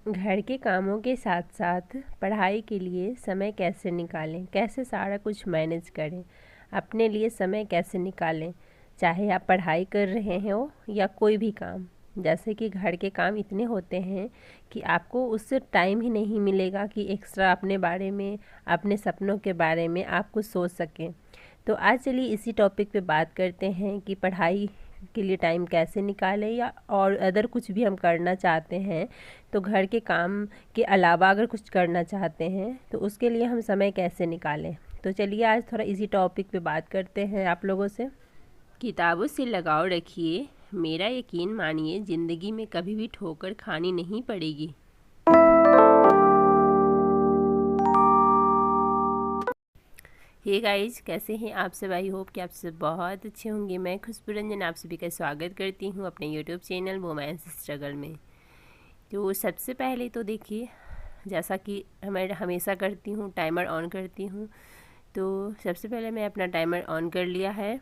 घर के कामों के साथ साथ पढ़ाई के लिए समय कैसे निकालें, कैसे सारा कुछ मैनेज करें, अपने लिए समय कैसे निकालें। चाहे आप पढ़ाई कर रहे हो या कोई भी काम, जैसे कि घर के काम इतने होते हैं कि आपको उससे टाइम ही नहीं मिलेगा कि एक्स्ट्रा अपने बारे में, अपने सपनों के बारे में आप कुछ सोच सकें। तो आज चलिए इसी टॉपिक पे बात करते हैं कि पढ़ाई के लिए टाइम कैसे निकालें, या और अदर कुछ भी हम करना चाहते हैं तो घर के काम के अलावा अगर कुछ करना चाहते हैं तो उसके लिए हम समय कैसे निकालें। तो चलिए आज थोड़ा इसी टॉपिक पे बात करते हैं आप लोगों से। किताबों से लगाव रखिए, मेरा यकीन मानिए ज़िंदगी में कभी भी ठोकर खानी नहीं पड़ेगी। हे गाइज, कैसे हैं आप सब। आई होप कि आप सब बहुत अच्छे होंगे। मैं खुशबू रंजन आप सभी का स्वागत करती हूं अपने यूट्यूब चैनल वुमेन्स स्ट्रगल में। तो सबसे पहले तो देखिए, जैसा कि मैं हमेशा करती हूं, टाइमर ऑन करती हूं। तो सबसे पहले मैं अपना टाइमर ऑन कर लिया है।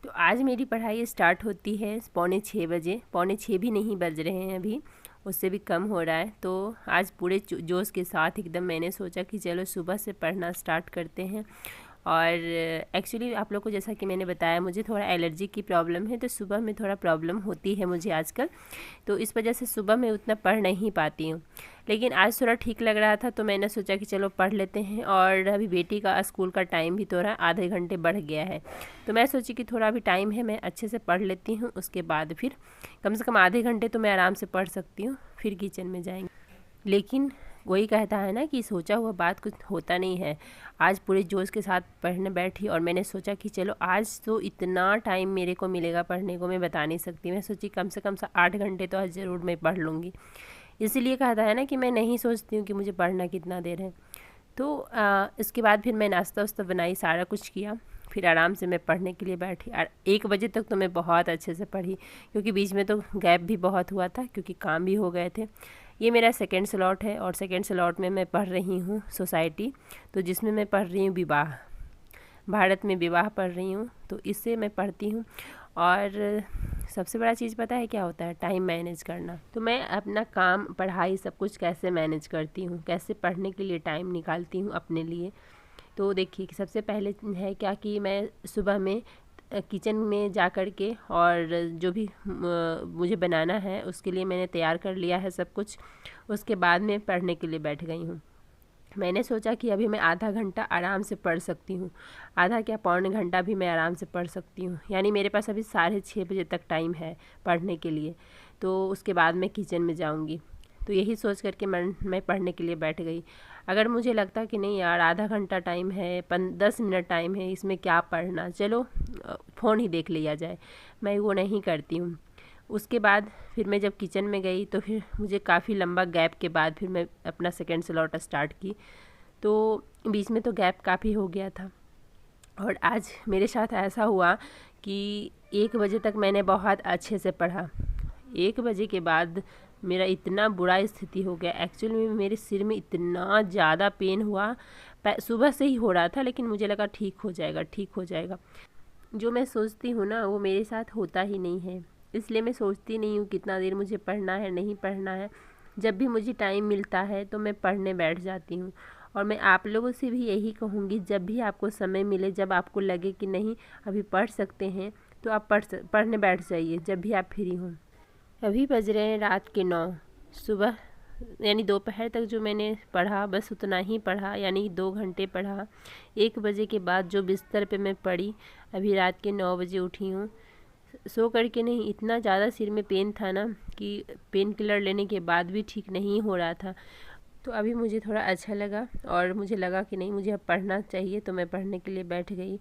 तो आज मेरी पढ़ाई स्टार्ट होती है 5:45 बजे। 5:45 भी नहीं बज रहे हैं अभी, उससे भी कम हो रहा है। तो आज पूरे जोश के साथ एकदम मैंने सोचा कि चलो सुबह से पढ़ना स्टार्ट करते हैं। और एक्चुअली आप लोग को जैसा कि मैंने बताया, मुझे थोड़ा एलर्जी की प्रॉब्लम है, तो सुबह में थोड़ा प्रॉब्लम होती है मुझे आजकल। तो इस वजह से सुबह में उतना पढ़ नहीं पाती हूँ। लेकिन आज थोड़ा ठीक लग रहा था तो मैंने सोचा कि चलो पढ़ लेते हैं। और अभी बेटी का स्कूल का टाइम भी थोड़ा आधे घंटे बढ़ गया है, तो मैं सोची कि थोड़ा अभी टाइम है, मैं अच्छे से पढ़ लेती हूँ। उसके बाद फिर कम से कम आधे घंटे तो मैं आराम से पढ़ सकती हूँ, फिर किचन में जाएंगे। लेकिन वही कहता है ना कि सोचा हुआ बात कुछ होता नहीं है। आज पूरे जोश के साथ पढ़ने बैठी और मैंने सोचा कि चलो आज तो इतना टाइम मेरे को मिलेगा पढ़ने को, मैं बता नहीं सकती। मैं सोची कम से कम 8 घंटे तो आज ज़रूर मैं पढ़ लूँगी। इसीलिए कहता है ना कि मैं नहीं सोचती हूँ कि मुझे पढ़ना कितना देर है। तो इसके बाद फिर मैं नाश्ता वास्ता बनाई, सारा कुछ किया, फिर आराम से मैं पढ़ने के लिए बैठी। 1 बजे तक तो मैं बहुत अच्छे से पढ़ी, क्योंकि बीच में तो गैप भी बहुत हुआ था क्योंकि काम भी हो गए थे। ये मेरा सेकंड स्लॉट है और सेकंड स्लॉट में मैं पढ़ रही हूँ सोसाइटी, तो जिसमें मैं पढ़ रही हूँ विवाह, भारत में विवाह पढ़ रही हूँ, तो इससे मैं पढ़ती हूँ। और सबसे बड़ा चीज़ पता है क्या होता है, टाइम मैनेज करना। तो मैं अपना काम, पढ़ाई, सब कुछ कैसे मैनेज करती हूँ, कैसे पढ़ने के लिए टाइम निकालती हूँ अपने लिए। तो देखिए कि सबसे पहले है क्या कि मैं सुबह में किचन में जा कर के और जो भी मुझे बनाना है उसके लिए मैंने तैयार कर लिया है सब कुछ। उसके बाद में पढ़ने के लिए बैठ गई हूँ। मैंने सोचा कि अभी मैं आधा घंटा आराम से पढ़ सकती हूँ, आधा क्या पौने घंटा भी मैं आराम से पढ़ सकती हूँ। यानी मेरे पास अभी 6:30 बजे तक टाइम है पढ़ने के लिए। तो उसके बाद मैं किचन में जाऊँगी। तो यही सोच करके मैं पढ़ने के लिए बैठ गई। अगर मुझे लगता कि नहीं यार, आधा घंटा टाइम है, 10 मिनट टाइम है, इसमें क्या पढ़ना, चलो फ़ोन ही देख लिया जाए, मैं वो नहीं करती हूँ। उसके बाद फिर मैं जब किचन में गई तो फिर मुझे काफ़ी लंबा गैप के बाद फिर मैं अपना सेकेंड स्लॉट स्टार्ट की। तो बीच में तो गैप काफ़ी हो गया था। और आज मेरे साथ ऐसा हुआ कि 1 बजे तक मैंने बहुत अच्छे से पढ़ा। 1 बजे के बाद मेरा इतना बुरा स्थिति हो गया, एक्चुअली में मेरे सिर में इतना ज़्यादा पेन हुआ। सुबह से ही हो रहा था, लेकिन मुझे लगा ठीक हो जाएगा, ठीक हो जाएगा। जो मैं सोचती हूँ ना वो मेरे साथ होता ही नहीं है, इसलिए मैं सोचती नहीं हूँ कितना देर मुझे पढ़ना है, नहीं पढ़ना है। जब भी मुझे टाइम मिलता है तो मैं पढ़ने बैठ जाती हूँ। और मैं आप लोगों से भी यही कहूँगी, जब भी आपको समय मिले, जब आपको लगे कि नहीं अभी पढ़ सकते हैं, तो आप पढ़ने बैठ जाइए जब भी आप फ्री हों। अभी बज रहे हैं रात के 9। सुबह यानी दोपहर तक जो मैंने पढ़ा बस उतना ही पढ़ा, यानी 2 घंटे पढ़ा। 1 बजे के बाद जो बिस्तर पे मैं पढ़ी, अभी रात के 9 बजे उठी हूँ। सो करके नहीं, इतना ज़्यादा सिर में पेन था ना कि पेन किलर लेने के बाद भी ठीक नहीं हो रहा था। तो अभी मुझे थोड़ा अच्छा लगा और मुझे लगा कि नहीं मुझे अब पढ़ना चाहिए, तो मैं पढ़ने के लिए बैठ गई।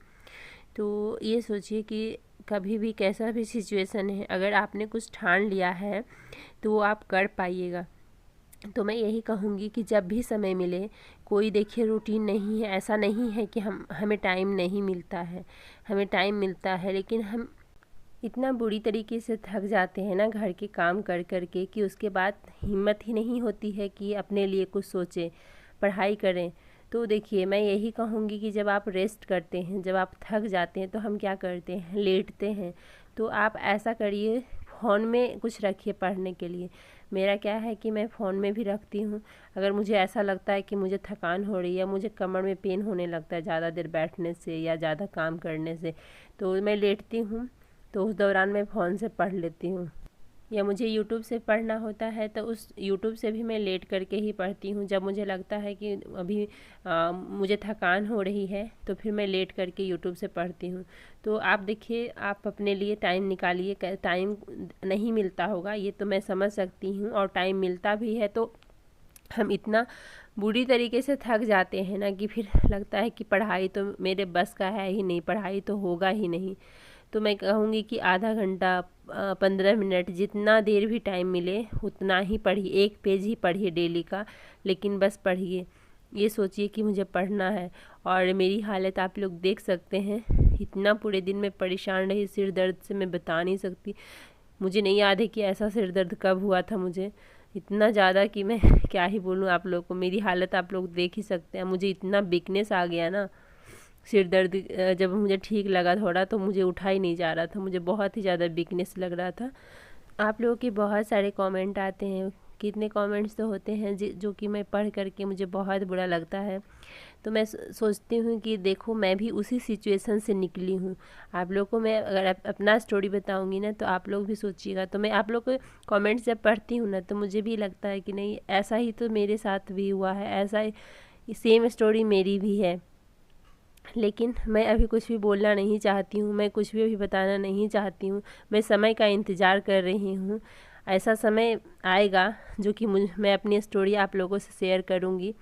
तो ये सोचिए कि कभी भी कैसा भी सिचुएशन है, अगर आपने कुछ ठान लिया है तो वो आप कर पाइएगा। तो मैं यही कहूँगी कि जब भी समय मिले, कोई देखिए रूटीन नहीं है, ऐसा नहीं है कि हमें टाइम नहीं मिलता है, हमें टाइम मिलता है, लेकिन हम इतना बुरी तरीके से थक जाते हैं ना घर के काम कर कर के कि उसके बाद हिम्मत ही नहीं होती है कि अपने लिए कुछ सोचें, पढ़ाई करें। तो देखिए मैं यही कहूँगी कि जब आप रेस्ट करते हैं, जब आप थक जाते हैं, तो हम क्या करते हैं, लेटते हैं। तो आप ऐसा करिए, फ़ोन में कुछ रखिए पढ़ने के लिए। मेरा क्या है कि मैं फ़ोन में भी रखती हूँ। अगर मुझे ऐसा लगता है कि मुझे थकान हो रही है, मुझे कमर में पेन होने लगता है ज़्यादा देर बैठने से या ज़्यादा काम करने से, तो मैं लेटती हूँ, तो उस दौरान मैं फ़ोन से पढ़ लेती हूँ। या मुझे यूट्यूब से पढ़ना होता है तो उस यूट्यूब से भी मैं लेट करके ही पढ़ती हूँ। जब मुझे लगता है कि अभी मुझे थकान हो रही है तो फिर मैं लेट करके यूट्यूब से पढ़ती हूँ। तो आप देखिए, आप अपने लिए टाइम निकालिए। टाइम नहीं मिलता होगा, ये तो मैं समझ सकती हूँ, और टाइम मिलता भी है तो हम इतना बुरी तरीके से थक जाते हैं ना कि फिर लगता है कि पढ़ाई तो मेरे बस का है ही नहीं, पढ़ाई तो होगा ही नहीं। तो मैं कहूँगी कि आधा घंटा 15 मिनट जितना देर भी टाइम मिले उतना ही पढ़िए, 1 पेज ही पढ़िए डेली का, लेकिन बस पढ़िए। ये सोचिए कि मुझे पढ़ना है। और मेरी हालत आप लोग देख सकते हैं, इतना पूरे दिन में परेशान रही, सिर दर्द से मैं बता नहीं सकती। मुझे नहीं याद है कि ऐसा सिर दर्द कब हुआ था मुझे, इतना ज़्यादा कि मैं क्या ही बोलूँ आप लोग को। मेरी हालत आप लोग देख ही सकते हैं, मुझे इतना वीकनेस आ गया ना। सिर दर्द जब मुझे ठीक लगा थोड़ा तो मुझे उठा ही नहीं जा रहा था, मुझे बहुत ही ज़्यादा वीकनेस लग रहा था। आप लोगों के बहुत सारे कमेंट आते हैं, कितने कमेंट्स तो होते हैं जो कि मैं पढ़ करके मुझे बहुत बुरा लगता है। तो मैं सोचती हूँ कि देखो, मैं भी उसी सिचुएशन से निकली हूँ। आप लोग को मैं अगर अपना स्टोरी बताऊँगी ना तो आप लोग भी सोचिएगा। तो मैं आप लोग को कमेंट्स जब पढ़ती हूँ ना तो मुझे भी लगता है कि नहीं, ऐसा ही तो मेरे साथ भी हुआ है, ऐसा ही सेम स्टोरी मेरी भी है। लेकिन मैं अभी कुछ भी बोलना नहीं चाहती हूँ, मैं कुछ भी अभी बताना नहीं चाहती हूँ। मैं समय का इंतज़ार कर रही हूँ। ऐसा समय आएगा जो कि मैं अपनी स्टोरी आप लोगों से शेयर करूँगी,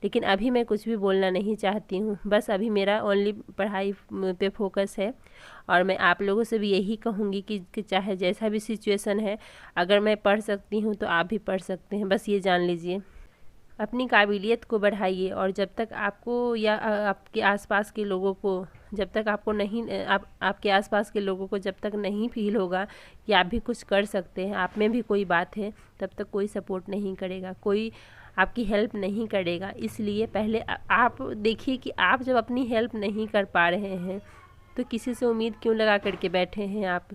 लेकिन अभी मैं कुछ भी बोलना नहीं चाहती हूँ। बस अभी मेरा ओनली पढ़ाई पे फोकस है। और मैं आप लोगों से भी यही कहूँगी कि चाहे जैसा भी सिचुएशन है, अगर मैं पढ़ सकती हूँ तो आप भी पढ़ सकते हैं, बस ये जान लीजिए। अपनी काबिलियत को बढ़ाइए, और जब तक आपको या आपके आसपास के लोगों को, जब तक आपको नहीं आपके आसपास के लोगों को जब तक नहीं फील होगा कि आप भी कुछ कर सकते हैं, आप में भी कोई बात है, तब तक कोई सपोर्ट नहीं करेगा, कोई आपकी हेल्प नहीं करेगा। इसलिए पहले आप देखिए कि आप जब अपनी हेल्प नहीं कर पा रहे हैं तो किसी से उम्मीद क्यों लगा करके बैठे हैं आप।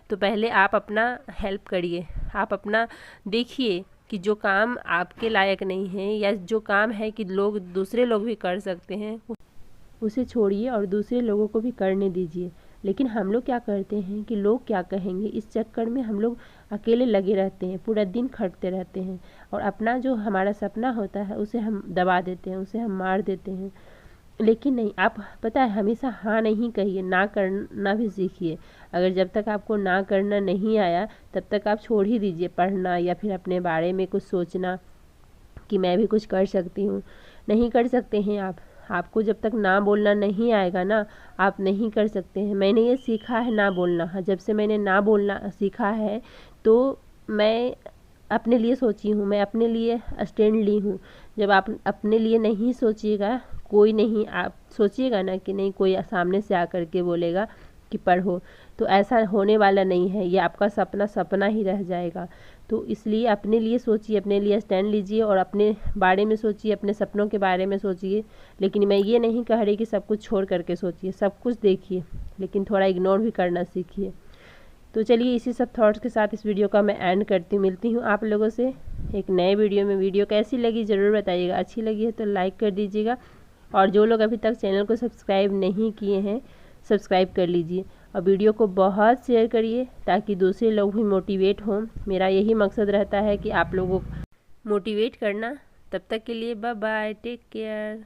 तो पहले आप अपना हेल्प करिए, आप अपना देखिए कि जो काम आपके लायक नहीं है या जो काम है कि दूसरे लोग भी कर सकते हैं, उसे छोड़िए और दूसरे लोगों को भी करने दीजिए। लेकिन हम लोग क्या करते हैं कि लोग क्या कहेंगे, इस चक्कर में हम लोग अकेले लगे रहते हैं, पूरा दिन खटते रहते हैं, और अपना जो हमारा सपना होता है उसे हम दबा देते हैं, उसे हम मार देते हैं। लेकिन नहीं, आप पता है हमेशा हाँ नहीं कहिए, ना करना भी सीखिए। अगर जब तक आपको ना करना नहीं आया तब तक आप छोड़ ही दीजिए पढ़ना या फिर अपने बारे में कुछ सोचना कि मैं भी कुछ कर सकती हूँ। नहीं कर सकते हैं आप। आपको जब तक ना बोलना नहीं आएगा ना, आप नहीं कर सकते हैं। मैंने ये सीखा है ना बोलना। जब से मैंने ना बोलना सीखा है तो मैं अपने लिए सोची हूँ, मैं अपने लिए स्टैंड ली हूँ। जब आप अपने लिए नहीं सोचिएगा, कोई नहीं, आप सोचिएगा ना कि नहीं कोई सामने से आकर के बोलेगा कि पढ़ो, तो ऐसा होने वाला नहीं है। ये आपका सपना सपना ही रह जाएगा। तो इसलिए अपने लिए सोचिए, अपने लिए स्टैंड लीजिए और अपने बारे में सोचिए, अपने सपनों के बारे में सोचिए। लेकिन मैं ये नहीं कह रही कि सब कुछ छोड़ करके सोचिए, सब कुछ देखिए, लेकिन थोड़ा इग्नोर भी करना सीखिए। तो चलिए, इसी सब थॉट्स के साथ इस वीडियो का मैं एंड करती हूँ। मिलती हूँ आप लोगों से एक नए वीडियो में। वीडियो कैसी लगी ज़रूर बताइएगा, अच्छी लगी है तो लाइक कर दीजिएगा, और जो लोग अभी तक चैनल को सब्सक्राइब नहीं किए हैं सब्सक्राइब कर लीजिए, और वीडियो को बहुत शेयर करिए ताकि दूसरे लोग भी मोटिवेट हों। मेरा यही मकसद रहता है कि आप लोगों को मोटिवेट करना। तब तक के लिए बाय बाय, टेक केयर।